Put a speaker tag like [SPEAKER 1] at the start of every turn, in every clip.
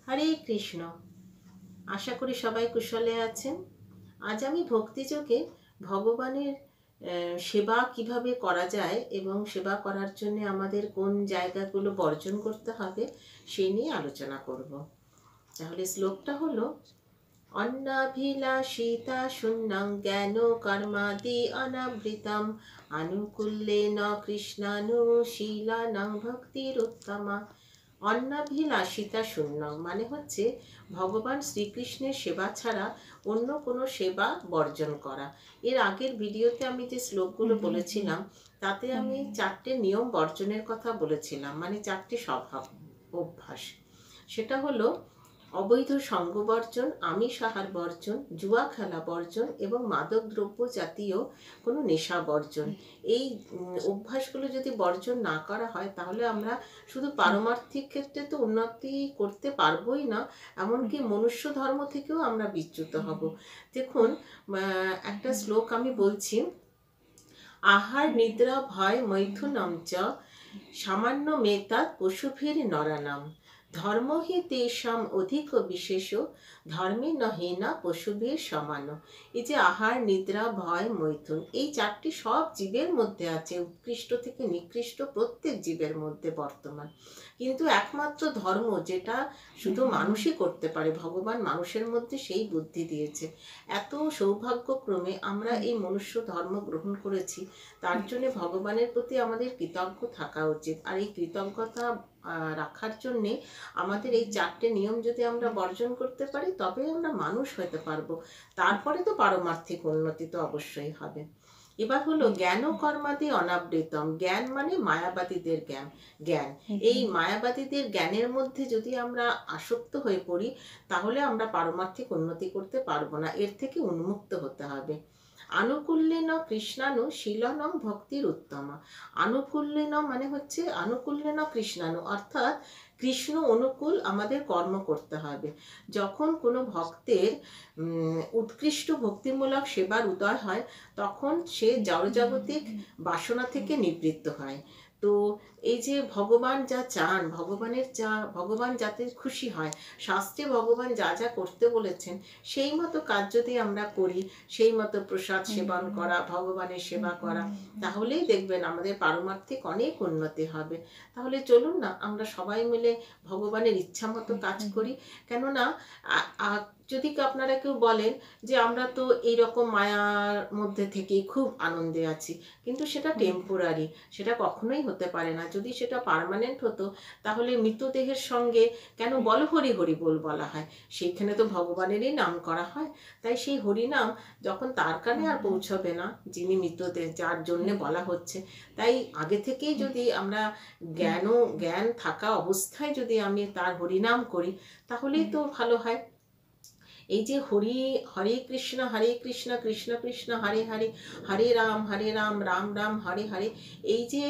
[SPEAKER 1] হরে কৃষ্ণ। আশা করি সবাই কুশলে আছেন। আজ আমি ভক্তিযোগে ভগবানের সেবা কিভাবে করা যায় এবং সেবা করার জন্য আমাদের কোন জায়গাগুলো বর্জন করতে হবে সেই নিয়ে আলোচনা করব। তাহলে শ্লোকটা হলো, অন্নাভিলাষিতা শূন্যং জ্ঞান কর্মাদি অনাবৃতম আনুকূল্যেন কৃষ্ণানুশীলনং ভক্তিরুত্তমা। অন্নাভিলাষিতা শূন্য মানে হচ্ছে ভগবান শ্রীকৃষ্ণের সেবা ছাড়া অন্য কোনো সেবা বর্জন করা। এর আগের ভিডিওতে আমি যে শ্লোকগুলো বলেছিলাম তাতে আমি 4টে নিয়ম বর্জনের কথা বলেছিলাম, মানে 4টে স্বভাব অভ্যাস। সেটা হলো অবৈধ সঙ্গ বর্জন, আমিষ আহার বর্জন, জুয়া খেলা বর্জন এবং মাদক দ্রব্য জাতীয় কোনো নেশা বর্জন। এই অভ্যাসগুলো যদি বর্জন না করা হয় তাহলে আমরা শুধু পারমার্থিক ক্ষেত্রে তো উন্নতি করতে পারবোই না, এমনকি মনুষ্য ধর্ম থেকেও আমরা বিচ্যুত হব। দেখুন, একটা শ্লোক আমি বলছি, আহার নিদ্রা ভয় মৈথুনম চ সামান্য মেতাৎ পশুভির নরানাম ধর্ম হি তেষাম অধিক বিশেষ ধর্মে নহেনা পশুভীর সমান। এই যে আহার নিদ্রা ভয় মৈথুন, এই 4টি সব জীবের মধ্যে আছে, উৎকৃষ্ট থেকে নিকৃষ্ট প্রত্যেক জীবের মধ্যে বর্তমান। কিন্তু একমাত্র ধর্ম যেটা শুধু মানুষই করতে পারে, ভগবান মানুষের মধ্যে সেই বুদ্ধি দিয়েছে। এত সৌভাগ্যক্রমে আমরা এই মনুষ্য ধর্ম গ্রহণ করেছি, তার জন্য ভগবানের প্রতি আমাদের কৃতজ্ঞ থাকা উচিত। আর এই কৃতজ্ঞতা রাখার জন্যে আমাদের এই 4টে নিয়ম যদি আমরা বর্জন করতে পারি তবে আমরা মানুষ হতে পারবো। তারপরে তো পারমার্থিক উন্নতি তো অবশ্যই হবে। এবার হলো জ্ঞান কর্মাদি অনাবৃতম। জ্ঞান মানে মায়াবাদীদের জ্ঞান। এই মায়াবাদীদের জ্ঞানের মধ্যে যদি আমরা আসক্ত হয়ে পড়ি তাহলে আমরা পারমার্থিক উন্নতি করতে পারবো না, এর থেকে উন্মুক্ত হতে হবে। আনুকূল্যেন কৃষ্ণানু শীলনং ভক্তির উত্তমা। আনুকূল্যেন মানে হচ্ছে আনুকূল্যেন কৃষ্ণানু, অর্থাৎ কৃষ্ণ অনুকূল আমাদের কর্ম করতে হবে। যখন কোনো ভক্তের উৎকৃষ্ট ভক্তিমূলক সেবার উদয় হয় তখন সে জড়জাগতিক বাসনা থেকে নিবৃত্ত হয়। তো এই যে ভগবান যা চান, ভগবান যাতে খুশি হয়, শাস্ত্রে ভগবান যা যা করতে বলেছেন সেই মতো কাজ যদি আমরা করি, সেই মতো প্রসাদ সেবন করা, ভগবানের সেবা করা, তাহলেই দেখবেন আমাদের পারমার্থিক অনেক উন্নতি হবে। তাহলে চলুন না আমরা সবাই মিলে ভগবানের ইচ্ছা মতো কাজ করি। কেননা যদি আপনারা কেউ বলেন যে আমরা তো এইরকম মায়ার মধ্যে থেকে খুব আনন্দে আছি, কিন্তু সেটা টেম্পোরারি, সেটা কখনোই হতে পারে না। যদি সেটা পার্মানেন্ট হতো তাহলে মৃতদেহের সঙ্গে কেন বলো হরি হরি বল বলা হয়, সেইখানে তো ভগবানেরই নাম করা হয়। তাই সেই হরিনাম যখন তার কানে আর পৌঁছবে না, যিনি মৃতদেহ যার জন্যে বলা হচ্ছে, তাই আগে থেকেই যদি আমরা জ্ঞান থাকা অবস্থায় যদি আমি তার হরিনাম করি তাহলেই তো ভালো হয়। এই যে হরে কৃষ্ণ কৃষ্ণ কৃষ্ণ হরে হরে, হরে রাম রাম রাম হরে হরে, এই যে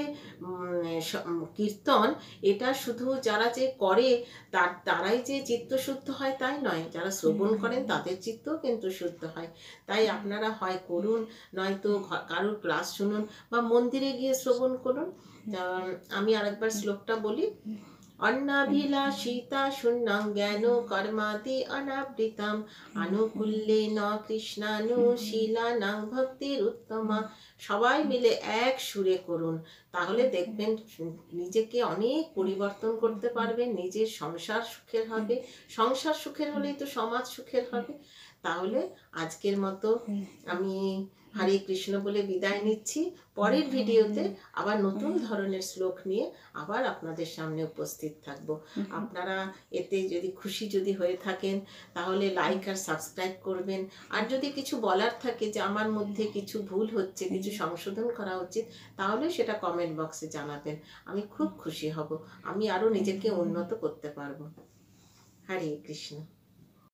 [SPEAKER 1] কীর্তন, এটা শুধু যারা যে করে তারাই যে চিত্ত শুদ্ধ হয় তাই নয়, যারা শ্রবণ করেন তাদের চিত্তও কিন্তু শুদ্ধ হয়। তাই আপনারা হয় করুন, নয়তো কারোর ক্লাস শুনুন বা মন্দিরে গিয়ে শ্রবণ করুন। আমি আরেকবার শ্লোকটা বলি, অন্নাভিলাষিতা শূন্যং জ্ঞান কর্মাদি অনাবৃতম আনুকূল্যেন কৃষ্ণানুশীলনং ভক্তির উত্তমা। সবাই মিলে এক সুরে করুন, তাহলে দেখবেন নিজেকে অনেক পরিবর্তন করতে পারবেন, নিজের সংসার সুখের হবে। সংসার সুখের হলেই তো সমাজ সুখের হবে। তাহলে আজকের মতো আমি হরে কৃষ্ণ বলে বিদায় নিচ্ছি। পরের ভিডিওতে আবার নতুন ধরনের শ্লোক নিয়ে আবার আপনাদের সামনে উপস্থিত থাকব। আপনারা এতে যদি খুশি হয়ে থাকেন তাহলে লাইক আর সাবস্ক্রাইব করবেন। আর যদি কিছু বলার থাকে যে আমার মধ্যে কিছু ভুল হচ্ছে, কিছু সংশোধন করা উচিত, তাহলে সেটা কমেন্ট বক্সে জানাবেন। আমি খুব খুশি হব, আমি আরো নিজেকে উন্নত করতে পারবো। হরে কৃষ্ণ।